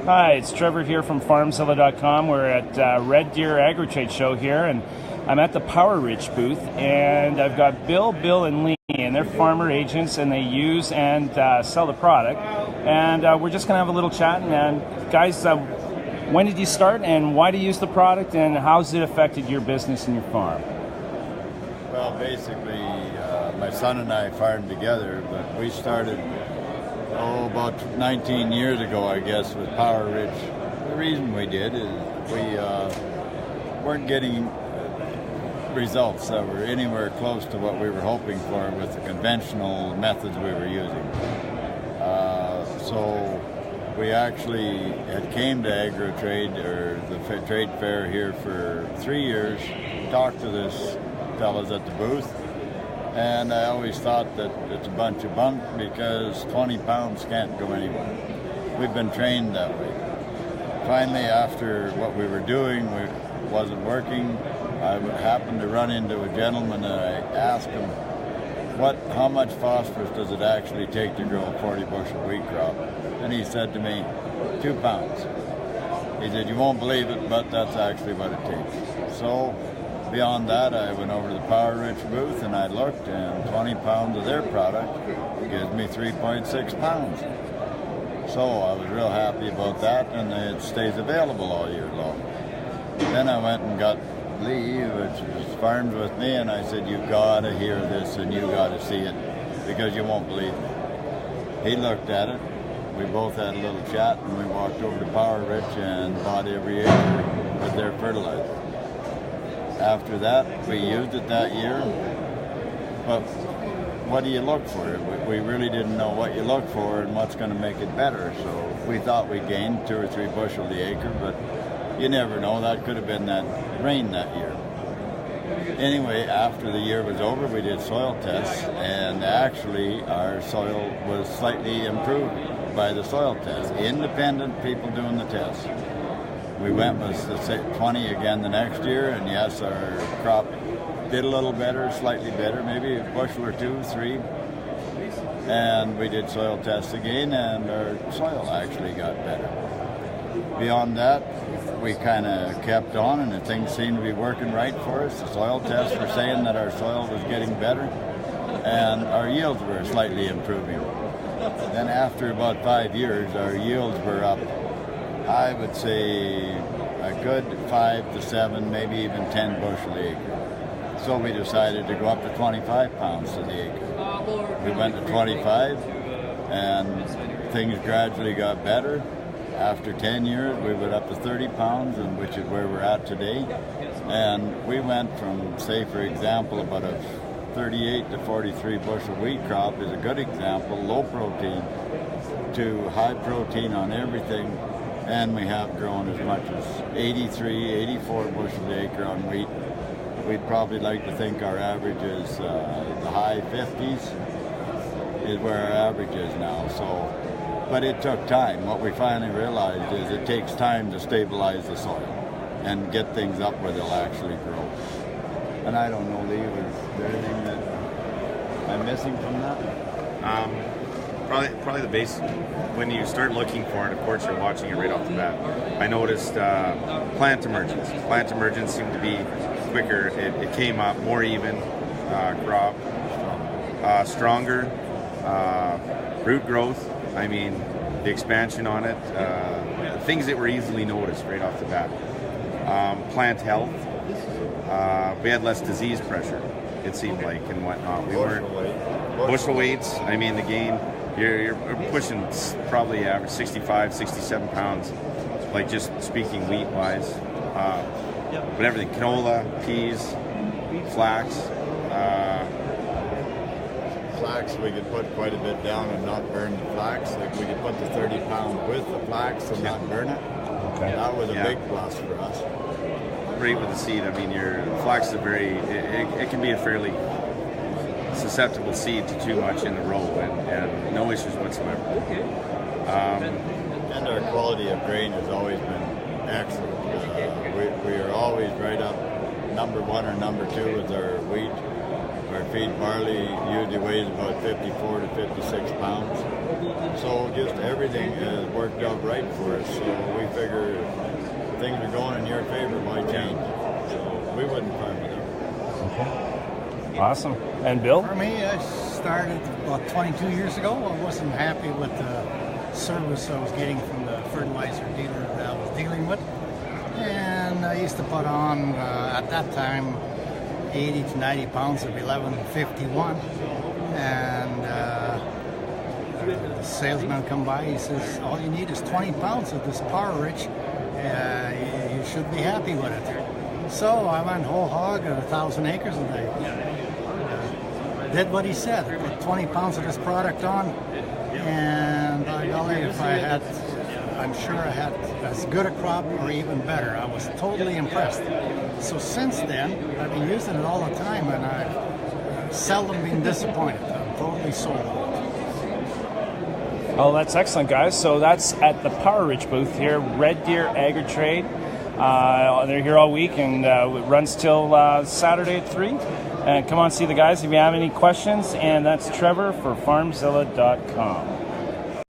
Hi, it's Trevor here from FarmZilla.com. We're at Red Deer Agri-Trade Show here, and I'm at the PowerRich booth, and I've got Bill and Lee, and they're farmer agents, and they use and sell the product. And we're just going to have a little chat. And guys, when did you start, and why do you use the product, and how's it affected your business and your farm? Well, basically, my son and I farmed together, but we started about 19 years ago, I guess, with PowerRich. The reason we did is we weren't getting results that were anywhere close to what we were hoping for with the conventional methods we were using. So we actually had came to Agri-Trade, or the trade fair here, for 3 years, talked to this fellas at the booth, and I always thought that it's a bunch of bunk because 20 pounds can't go anywhere. We've been trained that way. Finally, after what we were doing wasn't working, I happened to run into a gentleman, and I asked him, how much phosphorus does it actually take to grow a 40 bushel wheat crop? And he said to me, 2 pounds. He said, you won't believe it, but that's actually what it takes. So beyond that, I went over to the PowerRich booth and I looked, and 20 pounds of their product gives me 3.6 pounds. So I was real happy about that, and it stays available all year long. Then I went and got Lee, which farmed with me, and I said, you gotta hear this and you gotta see it because you won't believe me. He looked at it, we both had a little chat, and we walked over to PowerRich and bought every acre with their fertilizer. After that, we used it that year, but what do you look for? We really didn't know what you look for and what's going to make it better, so we thought we gained 2 or 3 bushel the acre, but you never know. That could have been that rain that year. Anyway, after the year was over, we did soil tests, and actually our soil was slightly improved by the soil test. Independent people doing the test. We went with the 20 again the next year, and yes, our crop did a little better, slightly better, maybe a bushel or 2, 3. And we did soil tests again, and our soil actually got better. Beyond that, we kind of kept on, and things seemed to be working right for us. The soil tests were saying that our soil was getting better, and our yields were slightly improving. Then after about 5 years, our yields were up, I would say, a good 5 to 7, maybe even 10 bushel the acre. So we decided to go up to 25 pounds to the acre. We went to 25, and things gradually got better. After 10 years, we went up to 30 pounds, and which is where we're at today. And we went from, say, for example, about a 38 to 43 bushel wheat crop is a good example, low protein, to high protein on everything. And we have grown as much as 83, 84 bushel an acre on wheat. We'd probably like to think our average is the high 50s is where our average is now. So. But it took time. What we finally realized is it takes time to stabilize the soil and get things up where they'll actually grow. And I don't know, Lee, was there anything that I'm missing from that? Probably the base. When you start looking for it, of course, you're watching it right off the bat. I noticed plant emergence. Plant emergence seemed to be quicker. It came up more even, crop, stronger, root growth. I mean, the expansion on it, things that were easily noticed right off the bat. Plant health, we had less disease pressure, it seemed like, and whatnot. We weren't bushel weights. I mean, the gain, you're pushing probably average 65, 67 pounds, like just speaking wheat-wise. But everything, canola, peas, flax. Flax, we could put quite a bit down and not burn the flax. Like we could put the 30 pound with the flax and not burn it. Okay. That was a big plus for us. Great with the seed. I mean, your flax is it can be a fairly susceptible seed to too much in the row, and no issues whatsoever. Okay. And our quality of grain has always been excellent. We are always right up number 1 or number 2 with our wheat Our feed barley usually weighs about 54 to 56 pounds. So just everything has worked out right for us. So we figure if things are going in your favor, might change. So we wouldn't farm with them. Okay. Awesome. And Bill? For me, I started about 22 years ago. I wasn't happy with the service I was getting from the fertilizer dealer that I was dealing with. And I used to put on, at that time, 80 to 90 pounds of 1151. And the salesman come by, he says, all you need is 20 pounds of this PowerRich. You should be happy with it. So I went whole hog at 1,000 acres and I did what he said. I put 20 pounds of this product on, and by golly, if I had, I'm sure I had as good a crop or even better. I was totally impressed. So since then, I've been using it all the time, and I've seldom been disappointed. I'm totally sold on it. Oh, that's excellent, guys. So that's at the PowerRich booth here, Red Deer Agri-Trade. They're here all week, and it runs till Saturday at 3. And come on, see the guys if you have any questions. And that's Trevor for FarmZilla.com.